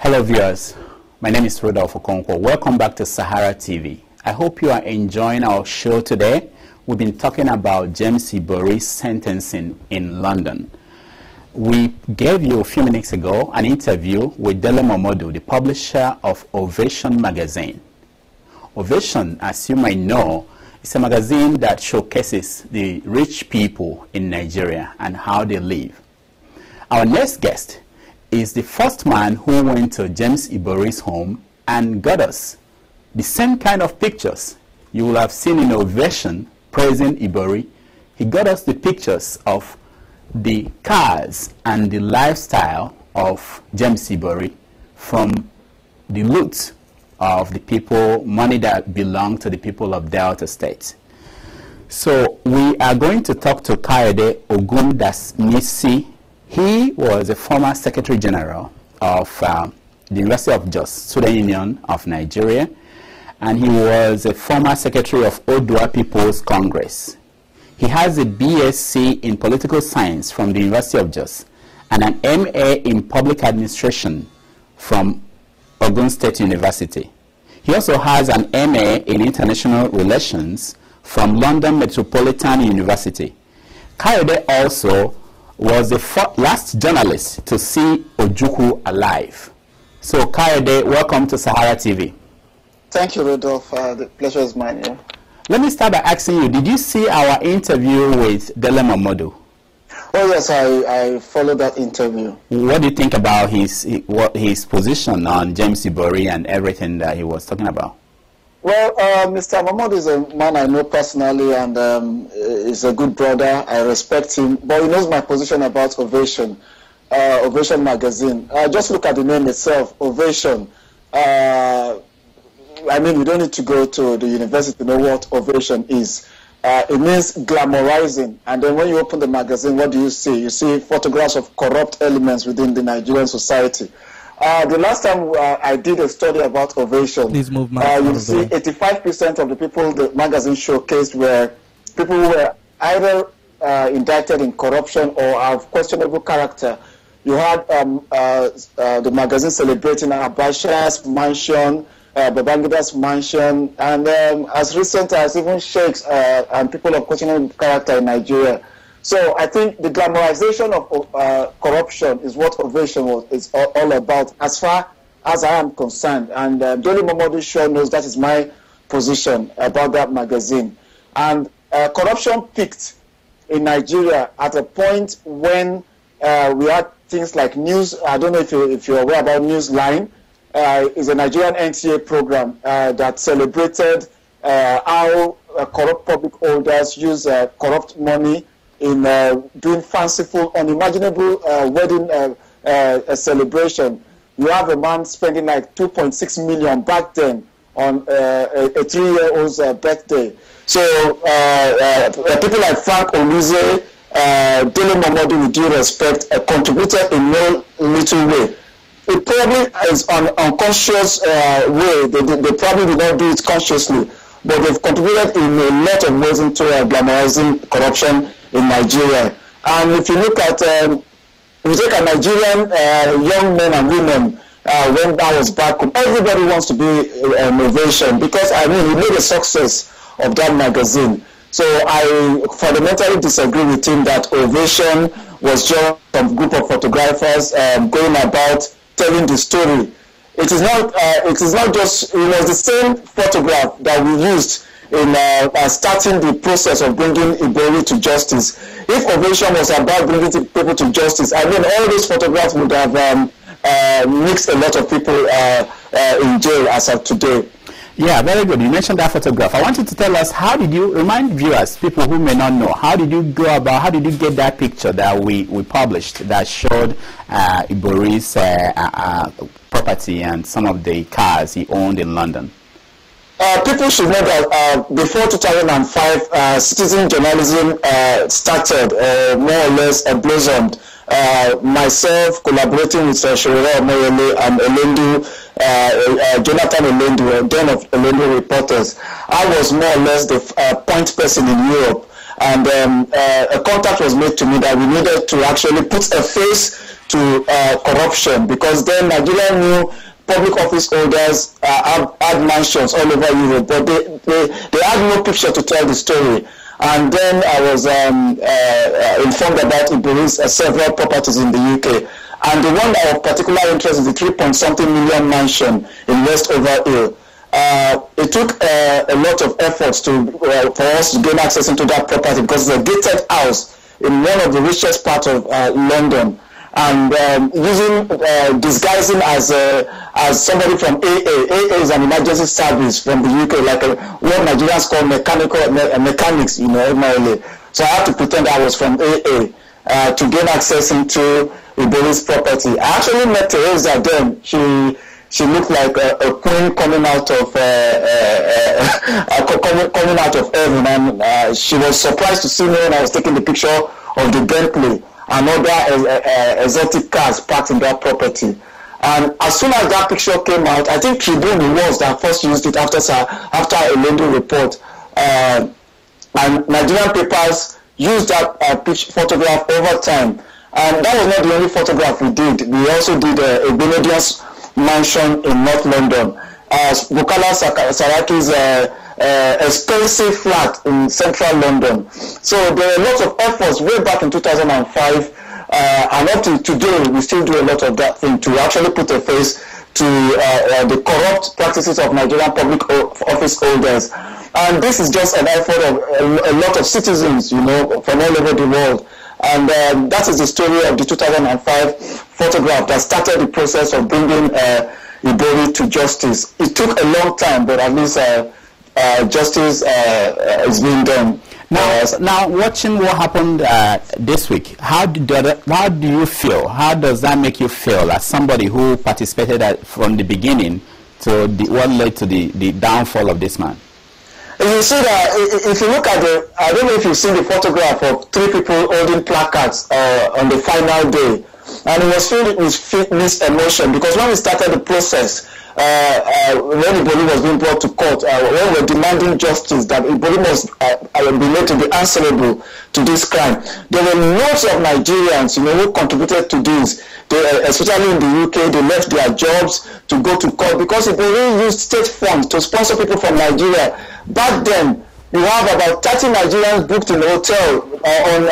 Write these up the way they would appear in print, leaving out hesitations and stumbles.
Hello viewers, my name is Rodolph Okonkwo. Welcome back to Sahara TV. I hope you are enjoying our show today. We've been talking about James Ibori's sentencing in London. We gave you a few minutes ago an interview with Dele Momodu, the publisher of Ovation magazine. Ovation, as you might know, is a magazine that showcases the rich people in Nigeria and how they live. Our next guest is the first man who went to James Ibori's home and got us the same kind of pictures you will have seen in Ovation praising Ibori. He got us the pictures of the cars and the lifestyle of James Ibori from the loot of the people, money that belonged to the people of Delta State. So we are going to talk to Kayode Ogundamisi. He was a former Secretary General of the University of Jos, Student Union of Nigeria, and he was a former Secretary of Odua People's Congress. He has a BSc in Political Science from the University of Jos and an MA in Public Administration from Ogun State University. He also has an MA in International Relations from London Metropolitan University. Kayode also was the last journalist to see Ojukwu alive. So Kayode, welcome to Sahara TV. Thank you, Rodolph. The pleasure is mine. Yeah. Let me start by asking you, did you see our interview with Dele Momodu? Oh yes, I followed that interview. What do you think about his position on James Ibori and everything that he was talking about? Well, Mr. Momodu is a man I know personally, and is a good brother. I respect him, but he knows my position about Ovation, Ovation magazine. Just look at the name itself, Ovation. I mean, we don't need to go to the university to know what Ovation is. It means glamorizing, and then when you open the magazine, what do you see? You see photographs of corrupt elements within the Nigerian society. The last time I did a study about Ovation, you see 85% of the people the magazine showcased were people who were either indicted in corruption or of questionable character. You had the magazine celebrating Abacha's mansion, Babangida's mansion, and as recent as even sheikhs and people of questionable character in Nigeria. So I think the glamorization of corruption is what Ovation is all about, as far as I am concerned. And Dele Momodu sure knows that is my position about that magazine. And corruption peaked in Nigeria at a point when we had things like News. I don't know if you're aware about Newsline. It's a Nigerian NTA program that celebrated how corrupt public holders use corrupt money in doing fanciful, unimaginable wedding celebration. You have a man spending like 2.6 million back then on a 3-year-old's birthday. So people like Frank Oluze, Dele Momodu, with due respect, contributed in no little way. It probably is an unconscious way. They probably did not do it consciously, but they've contributed in a lot of ways into glamorizing corruption in Nigeria. And if you look at, if you take a Nigerian young men and women, when I was back home, everybody wants to be an Ovation, because I mean, he made a success of that magazine. So I fundamentally disagree with him that Ovation was just a group of photographers going about telling the story. It is not just, it was the same photograph that we used in starting the process of bringing Ibori to justice. If Ovation was about bringing people to justice, I mean, all those photographs would have mixed a lot of people in jail as of today. Yeah, very good. You mentioned that photograph. I want you to tell us, how did you, remind viewers, people who may not know, how did you go about, how did you get that picture that we published that showed Ibori's property and some of the cars he owned in London? People should know that before 2005, citizen journalism started, more or less blossomed. Myself collaborating with Shirera Omoyele and Elendu, Jonathan Elendu, then of Elendu Reporters. I was more or less the point person in Europe, and a contact was made to me that we needed to actually put a face to corruption, because then Nigeria knew public office holders had mansions all over Europe, but they had no picture to tell the story. And then I was informed about Ibori's several properties in the UK. And the one of particular interest is the 3-point-something million mansion in West Overhill. It took a lot of efforts for us to gain access into that property, because it's a gated house in one of the richest parts of London. And disguising as somebody from AA. AA is an emergency service from the UK, like what Nigerians call mechanics, normally. So I had to pretend I was from AA to gain access into Ibori's property. I actually met Teresa then. She looked like a queen coming out of heaven, and she was surprised to see me when I was taking the picture of the Bentley and other exotic cars parked in that property. And as soon as that picture came out, I think Tribune was that first used it after a Elendu report. And Nigerian papers used that photograph over time. And that was not the only photograph we did. We also did a Benedian's mansion in North London. Bukola Saraki's expensive flat in central London. So there were lots of efforts way back in 2005, and up to today we still do a lot of that thing to actually put a face to the corrupt practices of Nigerian public office holders. And this is just an effort of a lot of citizens, from all over the world. And that is the story of the 2005 photograph that started the process of bringing Ibori to justice. It took a long time, but at least justice is being done. Now, watching what happened this week, how do you feel? How does that make you feel as somebody who participated from the beginning to what led to the downfall of this man? You see that if you look at I don't know if you've seen the photograph of 3 people holding placards on the final day, and it was filled with mixed emotion, because when we started the process, when Ibori was being brought to court, when we were demanding justice, that Ibori must be made to be answerable to this crime, there were lots of Nigerians, who contributed to this. They, especially in the UK, they left their jobs to go to court, because Ibori used state funds to sponsor people from Nigeria. Back then, you have about 30 Nigerians booked in a hotel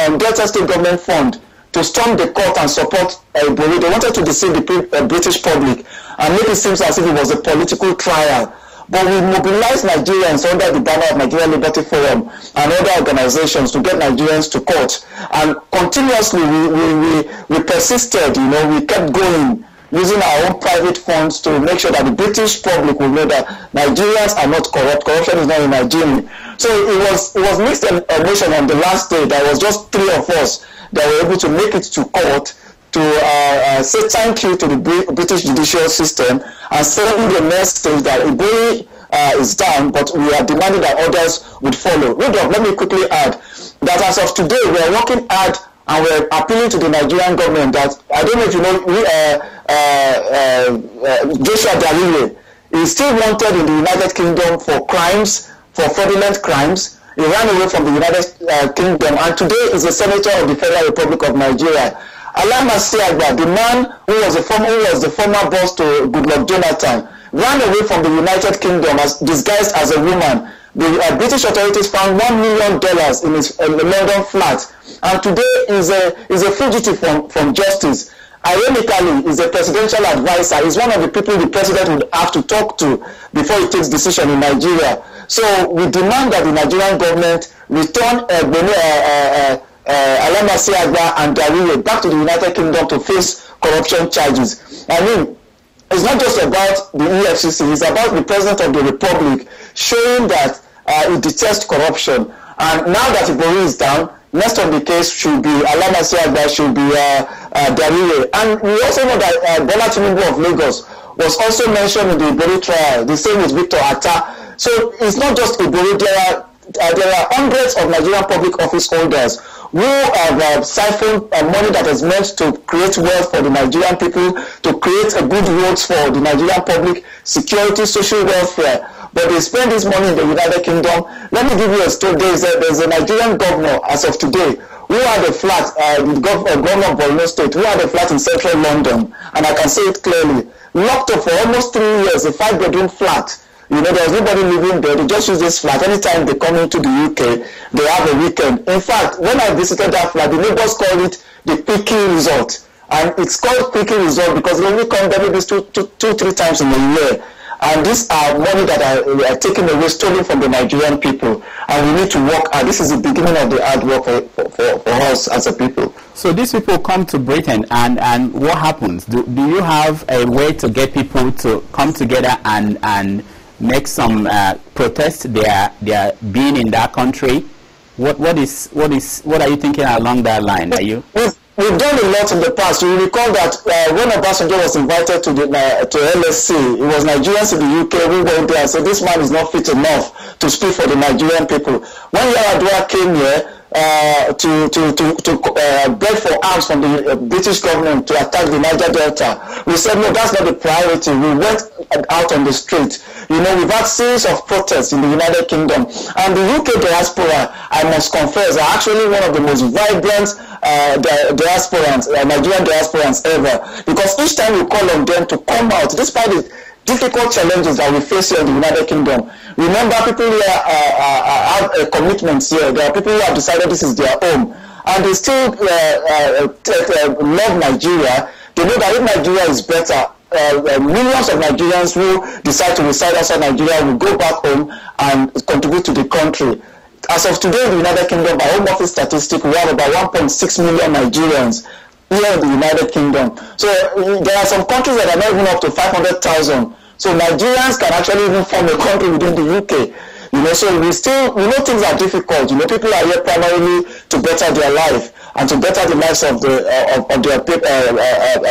on Delta State Government Fund to storm the court and support Ibori. They wanted to deceive the British public and make it seem as if it was a political trial. But we mobilized Nigerians under the banner of Nigeria Liberty Forum and other organizations to get Nigerians to court. And continuously we persisted, we kept going, using our own private funds to make sure that the British public will know that Nigerians are not corrupt. Corruption is not in Nigeria. So it was mixed emotion on the last day. There was just 3 of us that were able to make it to court to say thank you to the British judicial system and send the message that Ibori is down, but we are demanding that others would follow. Rudolph, let me quickly add that as of today, we are working hard and we're appealing to the Nigerian government that, I don't know if you know, Joshua Darire is still wanted in the United Kingdom for crimes, for fraudulent crimes. He ran away from the United Kingdom, and today is a senator of the Federal Republic of Nigeria. Alama Siagba, the man who was the former boss to Goodluck Jonathan, ran away from the United Kingdom disguised as a woman. The British authorities found $1 million in his London flat, and today is a fugitive from justice. Ironically, is a presidential advisor. He's one of the people the president would have to talk to before he takes decision in Nigeria. So we demand that the Nigerian government return Alama Siagba and Darire back to the United Kingdom to face corruption charges. I mean, it's not just about the EFCC, it's about the President of the Republic showing that he detests corruption. And now that Ibori is down, next on the case should be Alama Siagba, should be Darire. And we also know that Bola Tinubu of Lagos was also mentioned in the Ibori trial, the same with Victor Atta. So it's not just Ibori. There are hundreds of Nigerian public office holders who have siphoned money that is meant to create wealth for the Nigerian people, to create a good roads for the Nigerian public, security, social welfare. But they spend this money in the United Kingdom. Let me give you a story. There's a Nigerian governor, as of today, who had a flat, the governor of Borno State, who had a flat in central London, and I can say it clearly, locked up for almost 3 years, a 5-bedroom flat. You know, there's nobody living there. They just use this flat. Anytime they come into the UK, they have a weekend. In fact, when I visited that flat, the neighbors called it the Quickie Resort. And it's called Quickie Resort because they only come there maybe 2-3 times in a year. And these are money that are taken away, stolen from the Nigerian people. And we need to work. And this is the beginning of the hard work for us as a people. So these people come to Britain, and what happens? Do you have a way to get people to come together and make some protest? They are being in that country. What are you thinking along that line? Are you? We've done a lot in the past. You recall that when Obasanjo was invited to LSC, it was Nigerians in the UK who went there and said this man is not fit enough to speak for the Nigerian people. When Yar'Adua came here to beg for arms from the British government to attack the Niger Delta, we said no, that's not the priority. We went out on the street. You know, we've had series of protests in the United Kingdom, and the UK diaspora, I must confess, are actually one of the most vibrant Nigerian diasporans ever, because each time we call on them to come out, despite the difficult challenges that we face here in the United Kingdom. Remember, people here have commitments here. There are people who have decided this is their home, and they still love Nigeria. They know that if Nigeria is better, millions of Nigerians who decide to reside outside Nigeria will go back home and contribute to the country. As of today in the United Kingdom, by Home Office statistics, we have about 1.6 million Nigerians here in the United Kingdom. So there are some countries that are not even up to 500,000. So Nigerians can actually even form a country within the UK. You know, so we know things are difficult. You know, people are here primarily to better their life and to better the lives of their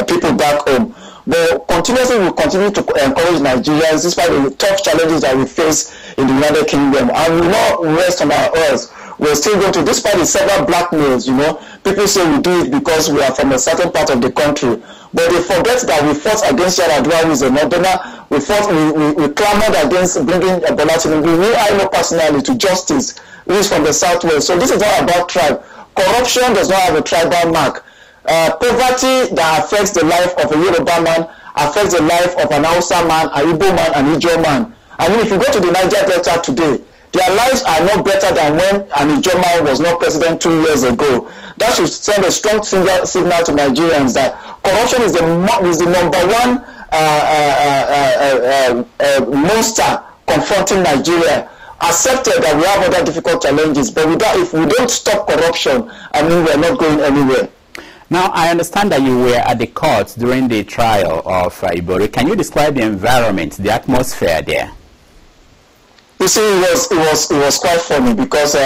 people back home. But continuously we continue to encourage Nigerians despite the tough challenges that we face in the United Kingdom, and we will not rest on our oars. We're still going to, despite the several blackmails, you know, people say we do it because we are from a certain part of the country, but they forget that we fought against Yar'Adua, who is a northerner. We clamored against bringing Bola Tinubu, who I know personally, to justice, who is from the southwest. So this is not about tribe. Corruption does not have a tribal mark. Poverty that affects the life of a Yoruba man affects the life of an Hausa man, an Igbo man, an Ijaw man. I mean, if you go to the Niger Delta today, their lives are not better than when an Ijaw man was not president 2 years ago. That should send a strong signal to Nigerians that corruption is the number one monster confronting Nigeria. Accepted that we have other difficult challenges, but if we don't stop corruption, I mean, we're not going anywhere. Now, I understand that you were at the court during the trial of Ibori. Can you describe the environment, the atmosphere there? You see, it was quite funny because we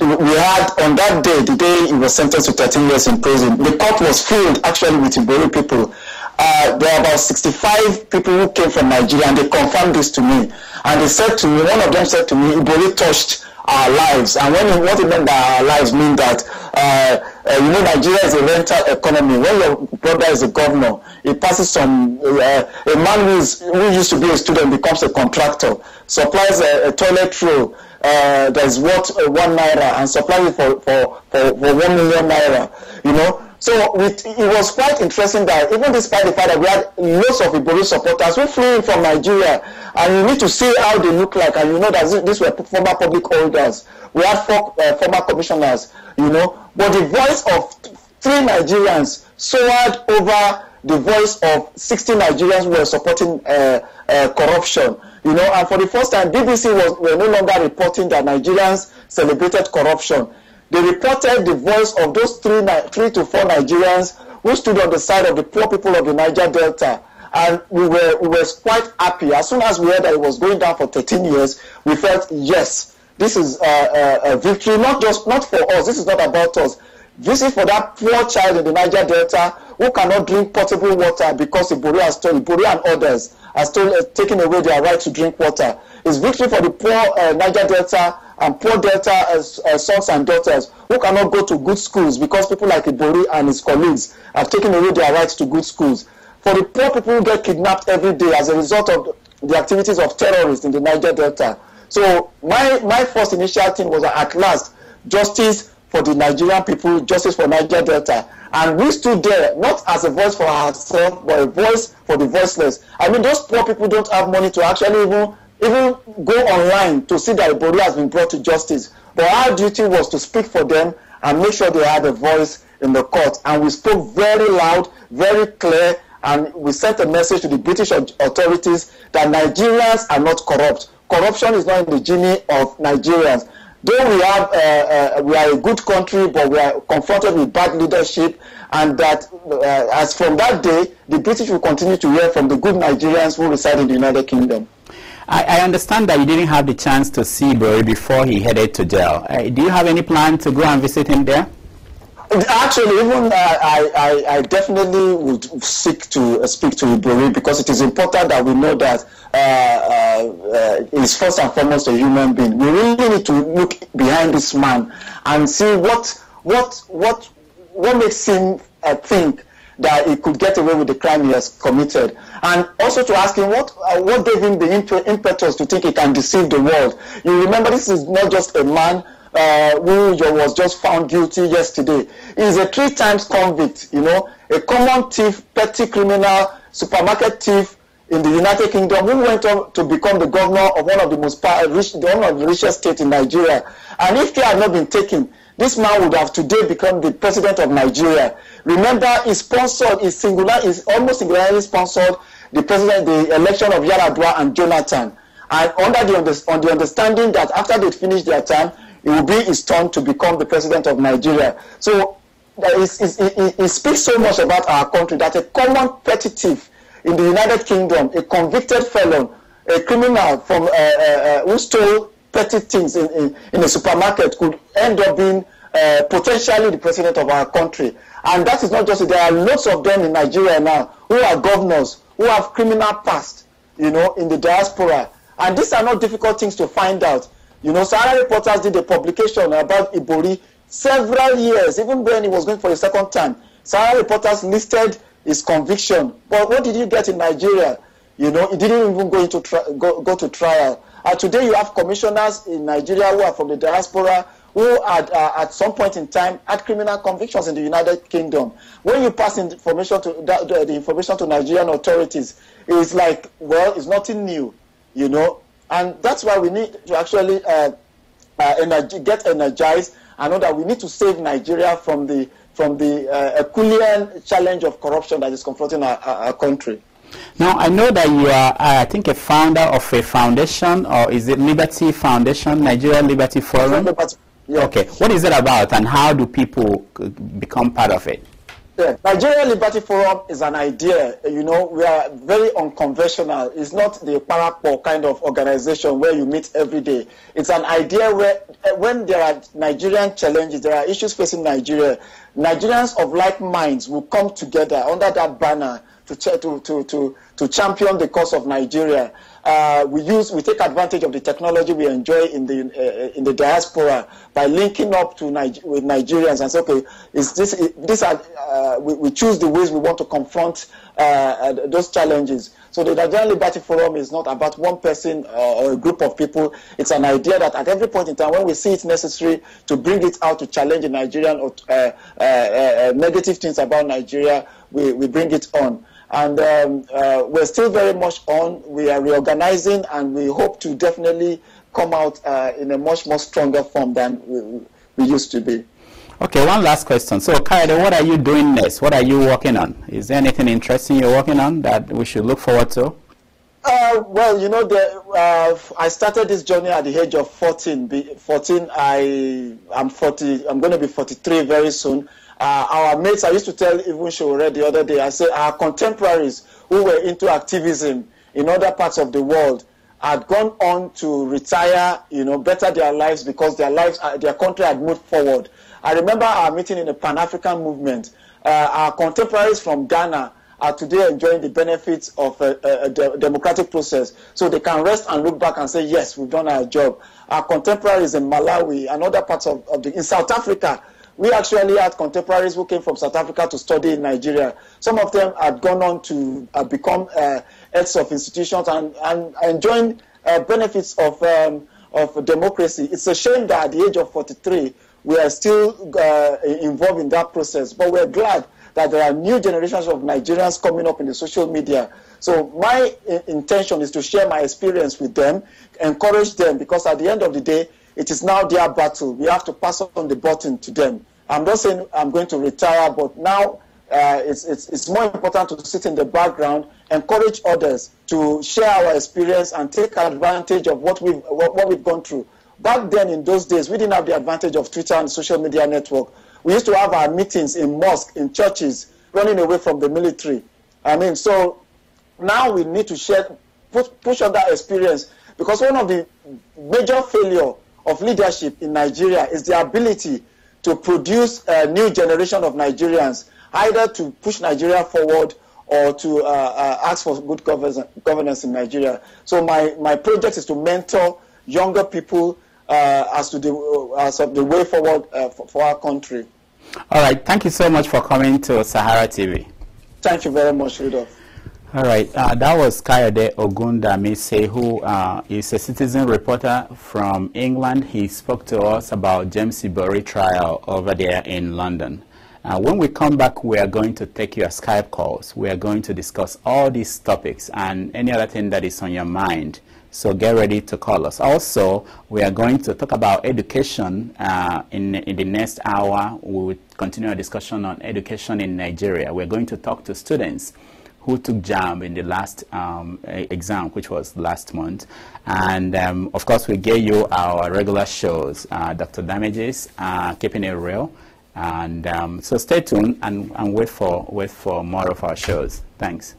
had, on that day, the day he was sentenced to 13 years in prison, the court was filled actually with Ibori people. There are about 65 people who came from Nigeria, and they confirmed this to me. And they said to me, one of them said to me, Ibori touched our lives. And what it meant by our lives mean that you know, Nigeria is a rental economy. When your brother is a governor, it passes from a man who used to be a student becomes a contractor, supplies a toilet roll that is worth 1 naira and supplies it for 1 million naira. You know. So it was quite interesting that even despite the fact that we had lots of Ibori supporters who flew in from Nigeria, and you need to see how they look like, and you know that these were former public holders. We had 4 former commissioners, you know, but the voice of 3 Nigerians soared over the voice of 60 Nigerians who were supporting corruption, you know, and for the first time, BBC were no longer reporting that Nigerians celebrated corruption. They reported the voice of those 3 to 4 Nigerians who stood on the side of the poor people of the Niger Delta. And we were quite happy. As soon as we heard that it was going down for 13 years, we felt, yes, this is a victory, not for us. This is not about us. visit for that poor child in the Niger Delta who cannot drink potable water because Ibori and others are taking away their right to drink water. It's victory for the poor Niger Delta and poor Delta sons and daughters who cannot go to good schools because people like Ibori and his colleagues have taken away their rights to good schools. For the poor people who get kidnapped every day as a result of the activities of terrorists in the Niger Delta. So my first initial thing was that at last, justice for the Nigerian people, justice for Niger Delta. And we stood there, not as a voice for ourselves, but a voice for the voiceless. I mean, those poor people don't have money to actually even go online to see that Ibori has been brought to justice. But our duty was to speak for them and make sure they had a voice in the court. And we spoke very loud, very clear, and we sent a message to the British authorities that Nigerians are not corrupt. Corruption is not in the gene of Nigerians. Though we are a good country, but we are confronted with bad leadership, and that as from that day, the British will continue to hear from the good Nigerians who reside in the United Kingdom. I understand that you didn't have the chance to see Ibori before he headed to jail. Do you have any plan to go and visit him there? Actually, even I definitely would seek to speak to Ibori, because it is important that we know that he's first and foremost a human being. We really need to look behind this man and see what makes him think that he could get away with the crime he has committed, and also to ask him what gave him the impetus to think he can deceive the world. You remember, this is not just a man who was just found guilty yesterday. He is a 3 times convict, you know, a common thief, petty criminal, supermarket thief in the United Kingdom, who went on to become the governor of one of the richest states in Nigeria. And if he had not been taken, this man would have today become the president of Nigeria. Remember, he almost singularly sponsored the election of Yar'Adua and Jonathan, and on the understanding that after they finish their term, it will be his turn to become the president of Nigeria. So it speaks so much about our country that a common petty thief in the United Kingdom, a convicted felon, a criminal from who stole petty things in a supermarket, could end up being potentially the president of our country. And that is not just it. There are lots of them in Nigeria now who are governors, who have criminal past, you know, in the diaspora. And these are not difficult things to find out. You know, Sahara Reporters did a publication about Ibori several years, even when he was going for the second time. Sahara Reporters listed his conviction. But what did you get in Nigeria? You know, he didn't even go to trial. Today you have commissioners in Nigeria who are from the diaspora, who had, at some point in time, had criminal convictions in the United Kingdom. When you pass information to the information to Nigerian authorities, it's like, well, it's nothing new, you know. And that's why we need to actually get energized and know that we need to save Nigeria from the Herculean challenge of corruption that is confronting our country. Now, I know that you are, I think, a founder of a foundation, or is it Liberty Foundation, Nigeria Liberty Forum? Yeah. Okay, what is it about, and how do people become part of it? Yeah. Nigeria Liberty Forum is an idea. You know, we are very unconventional. It's not the Parapo kind of organization where you meet every day. It's an idea where, when there are Nigerian challenges, there are issues facing Nigeria, Nigerians of like minds will come together under that banner to champion the cause of Nigeria. We take advantage of the technology we enjoy in the diaspora by linking up with Nigerians and say, okay, we choose the ways we want to confront those challenges. So the Nigerian Liberty Forum is not about one person or a group of people. It's an idea that at every point in time, when we see it necessary to bring it out to challenge the Nigerian or negative things about Nigeria, we bring it on. And we're still very much on. We are reorganizing, and we hope to definitely come out in a much more stronger form than we used to be. Okay, one last question. So, Kayode, what are you doing next? What are you working on? Is there anything interesting you're working on that we should look forward to? Well, you know, I started this journey at the age of 14. I'm 40. I'm going to be 43 very soon. Our mates, I used to tell even Shore the other day, I said our contemporaries who were into activism in other parts of the world had gone on to retire, better their lives because their country had moved forward. I remember our meeting in the Pan-African movement. Our contemporaries from Ghana are today enjoying the benefits of a democratic process. So they can rest and look back and say, yes, we've done our job. Our contemporaries in Malawi and other parts in South Africa, we actually had contemporaries who came from South Africa to study in Nigeria. Some of them had gone on to become heads of institutions and enjoying benefits of democracy. It's a shame that at the age of 43, we are still involved in that process. But we're glad that there are new generations of Nigerians coming up in the social media. So my intention is to share my experience with them, encourage them, because at the end of the day, it is now their battle. We have to pass on the baton to them. I'm not saying I'm going to retire, but now it's more important to sit in the background, encourage others to share our experience and take advantage of what we've gone through. Back then, in those days, we didn't have the advantage of Twitter and social media network. We used to have our meetings in mosques, in churches, running away from the military. So now we need to push on that experience, because one of the major failure of leadership in Nigeria is the ability to produce a new generation of Nigerians, either to push Nigeria forward or to ask for good governance in Nigeria. So my project is to mentor younger people as of the way forward for our country. All right. Thank you so much for coming to Sahara TV. Thank you very much, Rudolph. All right. That was Kayode Ogundamisi, who is a citizen reporter from England. He spoke to us about James Ibori trial over there in London. When we come back, we are going to take your Skype calls. We are going to discuss all these topics and any other thing that is on your mind. So get ready to call us. Also, we are going to talk about education in the next hour. We will continue our discussion on education in Nigeria. We're going to talk to students who took JAMB in the last exam, which was last month. And of course, we gave you our regular shows, Dr. Damages, Keeping It Real. And so stay tuned and wait for more of our shows. Thanks.